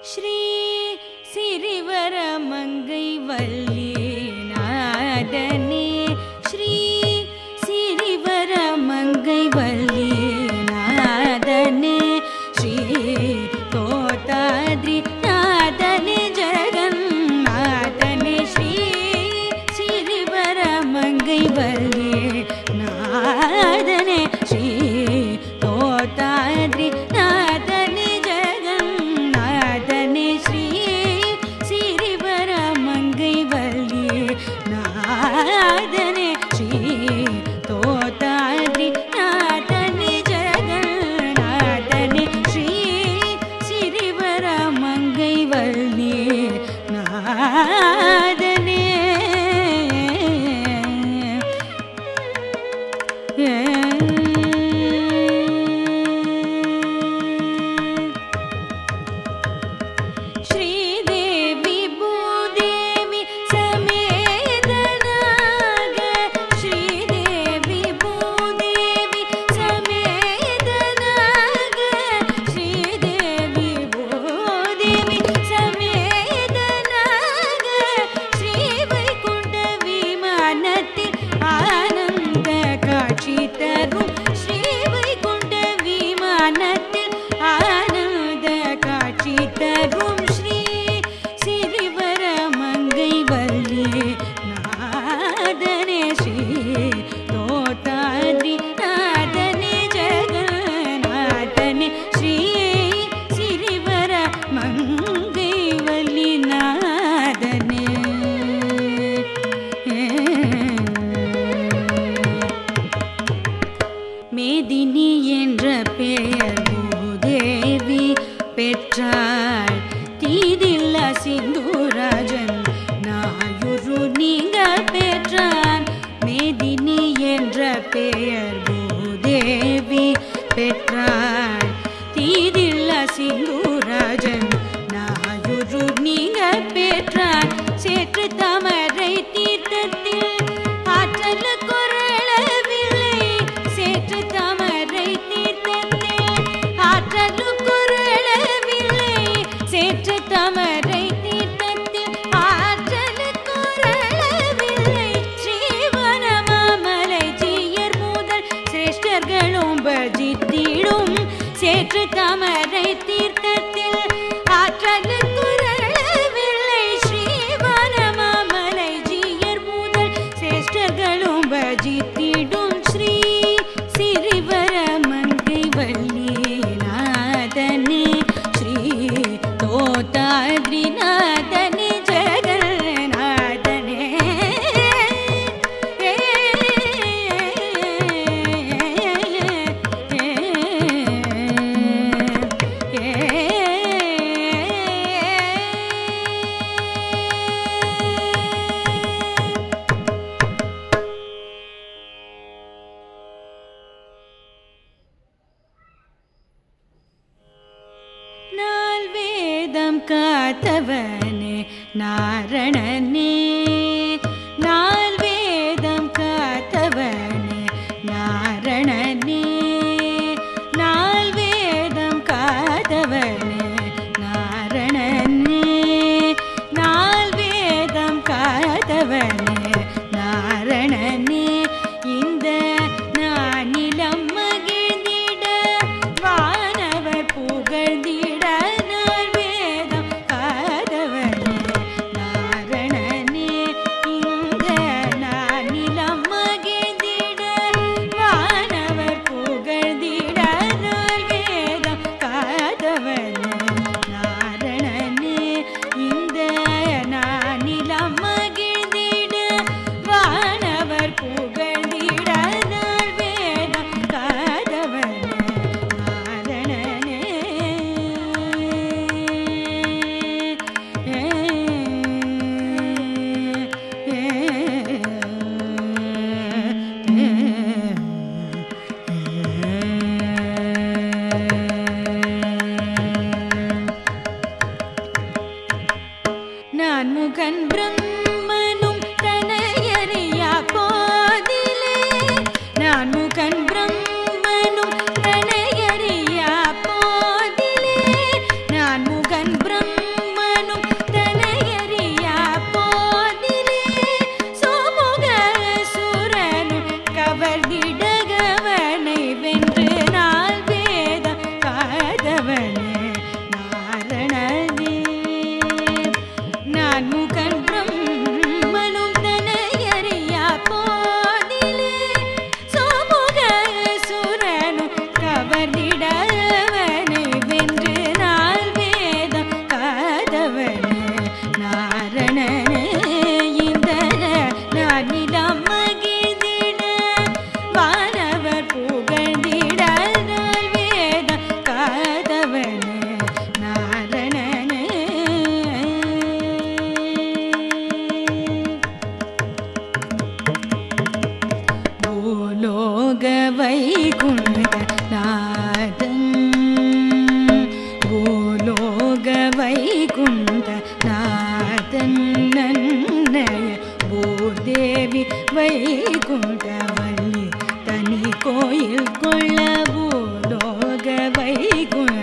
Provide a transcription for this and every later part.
ஸ்ரீ சிறிவர மங்கை வல்லியே நாதனே ஸ்ரீ சிறிவர மங்கை வல்லியே நாதனே ஸ்ரீ தோதாத்ரி நாதனே ஜெகநாதனே ஸ்ரீ சிறிவர மங்கை வல்லியே நாதனே ஸ்ரீ தோதாத்ரி நாதனே ஜெகநாதனே ஸ்ரீ சிறிவர மங்கை வல்லியே நாதனே ஸ்ரீ தோதாத்ரி நாதனே ஜெகநாதனே ஸ்ரீ சிறிவர மங்கை வல்லியே நாதனே श्रीदेवी भूदेवी समेत नाग श्रीदेवी भूदेवी समेत नाग श्रीदेवी भूदेवी समेत नाग श्रीवैकुण्ठ विमानத்தில் ஆனந்த காட்சி தரும் ஸ்ரீவைகுண்ட விமானத்தில் ஆனந்த காட்சி தரும் ஸ்ரீ சிறிவர மங்கை வல்லியே நாதனே ஸ்ரீ தோதாத்ரி நாதனே ஜெகநாதனே ஸ்ரீ சிறிவர மங்கை வல்லி நாதனே மேதினி என்ற பெயர் பூதேவி பெற்றாள் தீதில்லா சிந்துராஜன் நாயுரு நீங்க பெற்றான் மேதினி என்ற பெயர் பூதேவி பெற்றாள் தீதில்லா சிந்துராஜன் நாயுரு நீங்க பெற்றான் சேற்று தாமரை தீர்த்தத்தில் ஆற்றல் குரளவில்லை சேற்று தாமரை தீர்த்தத்தில் ஆற்றல் குரளவில்லை சேற்று தாமரை தீர்த்தத்தில் ஆற்றல் குரளவில்லை ஸ்ரீவனமாமலை ஜீயர் முதல் சிரேஷ்டர்களும் பஜித்திடும் சேற்று தாமரை தீர்த்தத்தில் ஆற்றல் குரளவில்லை ஸ்ரீவனமாமலை ஜீயர் முதல் சிரேஷ்டர்களும் பஜித்திடும் ஸ்ரீ சிறிவர மங்கை வல்லியே நாதனே ஸ்ரீ தோதாத்ரி நாதனே ஜெகநாதனே நால்வேதம் காத்தவனே நாரணனே நால்வேதம் காத்தவனே நாரணனே நால்வேதம் காத்தவனே நாரணனே நால்வேதம் காத்தவனே நாரணனே இந்த நானிலம் மகிழ்ந்திட வானவர் புகழ்ந்திட நால்வேதம் காதவனே நாரணனே இந்த நானிலம் மகிழ்ந்திட வானவர் புகழ்ந்திட நால்வேதம் காதவனே நாரணனே இந்த நானிலம் மகிழ்ந்திட வானவர் புகழ்ந்திட நால்வேதம் காதவனே நாரணனே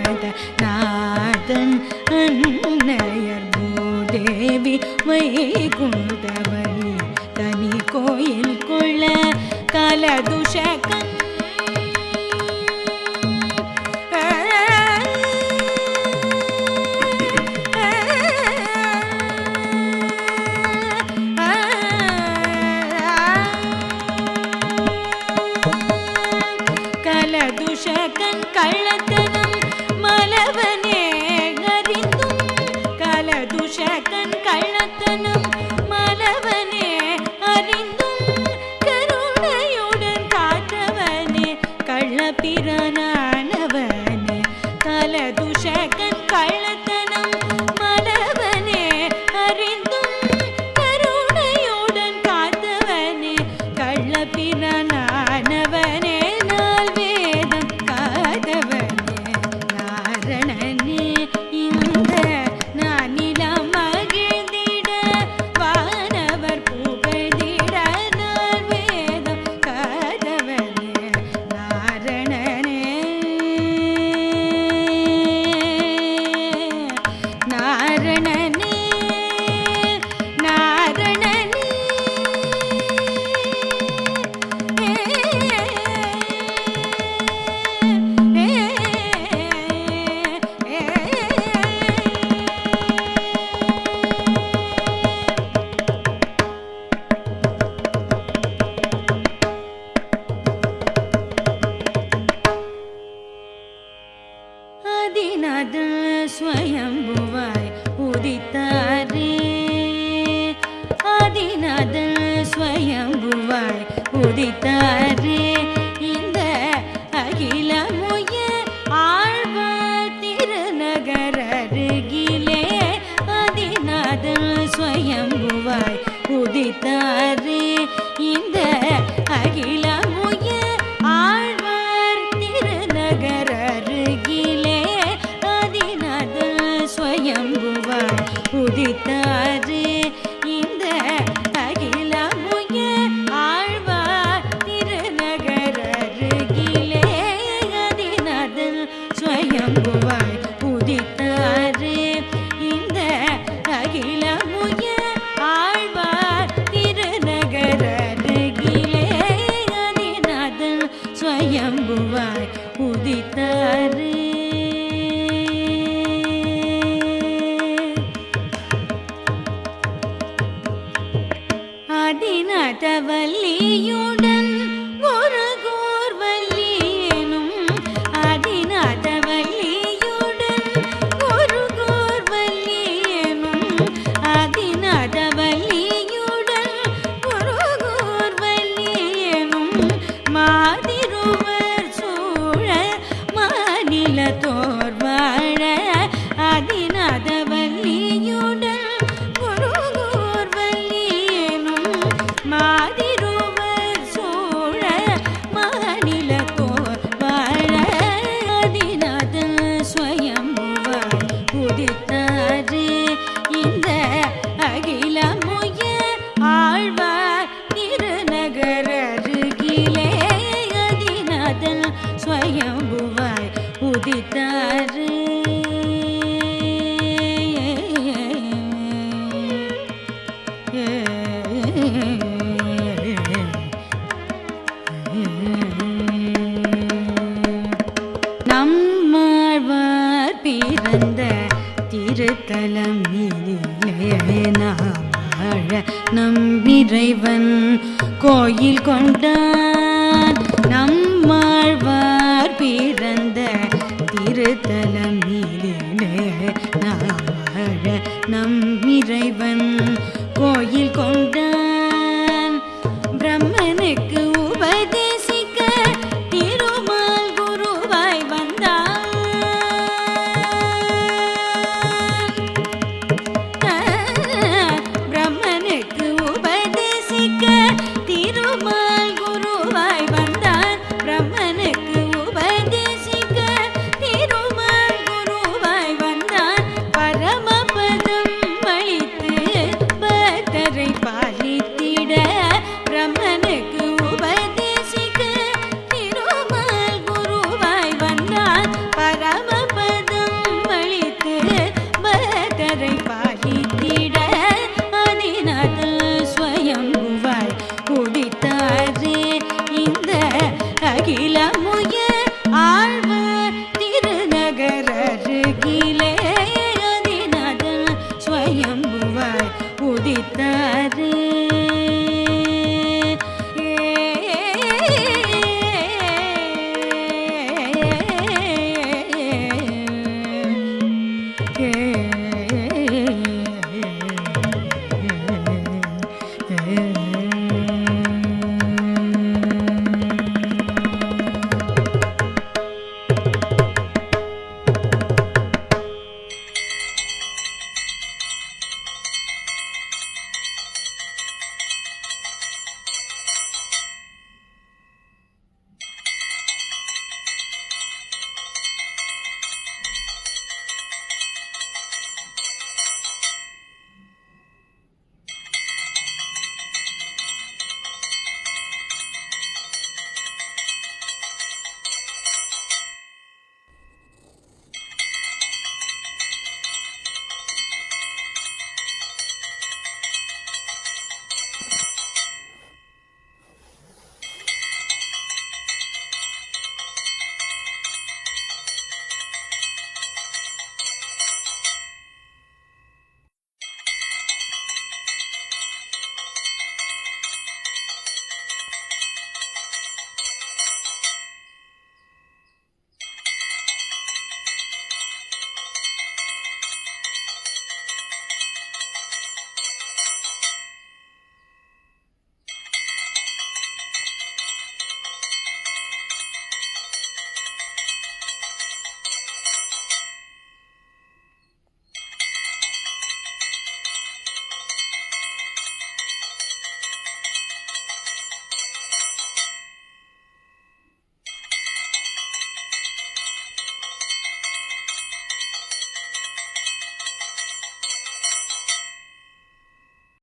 நாதன் அன்னையர் பூதேவி வைகுந்தவல்லி தனி கோயில் கொள்ள கலதுஷகன் கலதுஷகன் கள்ளத்தனம் மலவனே அறிந்தும் கலதுஷகன் கள்ளத்தனம் மலவனே அறிந்தும் கருணையுடன் காத்தவனே கள்ளப்பிரானவனே கலதுஷகன் கள்ளத்தனம் மலவனே அறிந்தும் கருணையுடன் காத்தவனே கள்ளப்பிரானவனே ஸ்வயம்புவாய் உதித்தாரே ஆதிநாதன் ஸ்வயம்புவாய் உதித்தாரே இந்த அகிலமுய ஆழ்வார் திருநகர் அருகிலே ஆதிநாதன் ஸ்வயம்புவாய் உதித்தாரே இந்த அகிலமுய ஆழ்வார் திருநகர் அருகிலே ஸ்வயம்புவாய் உதித்தாரே இந்த அகிலமுய ஆழ்வார் திருநகர் அருகிலே ஆதிநாதன் ஸ்வயம்புவாய் உதித்தாரே இந்த அகிலமுய ஆழ்வார் திருநகர் அருகிலே ஆதிநாதன் ஸ்வயம்புவாய் உதித்தாரே ஆதிநாதவல்லியுடன் ஒரு கோர்வல்லியேனும் ஆதிநாதவல்லியுடன் ஒரு கோர்வல்லியேனும் ஆதிநாதவல்லியுடன் ஒரு கோர்வல்லியேனும் மாதிருவர் சூழ மாநில தோர்வாழ ஆதிநாதவல்லியுடன் மாதிருவர் சூழ மாநில கோர்வாழ ஆதிநாதன் ஸ்வயம்புவாய் உதித்தாரே இந்த அகிலமுய ஆழ்வார் திருநகர் அருகிலே ஆதிநாதன் ஸ்வயம்புவாய் உதித்தாரே நம்மாழ்வார் பிறந்த திருத்தலம் இதிலே நாம் வாழ நம்பிறைவன் கோயில் கொண்டான் நம்மாழ்வார் பிறந்த திருத்தலம் இதிலே நாம் வாழ நம்பிறைவன் கோயில் கொண்டான் பிரம்மனுக்கு உபதேசிக்க திருமால் குருவாய் வந்தான் பிரம்மனுக்கு உபதேசிக்க திருமால் குருவாய் வந்தான் பிரம்மனுக்கு உபதேசிக்க திருமால் குரு அகில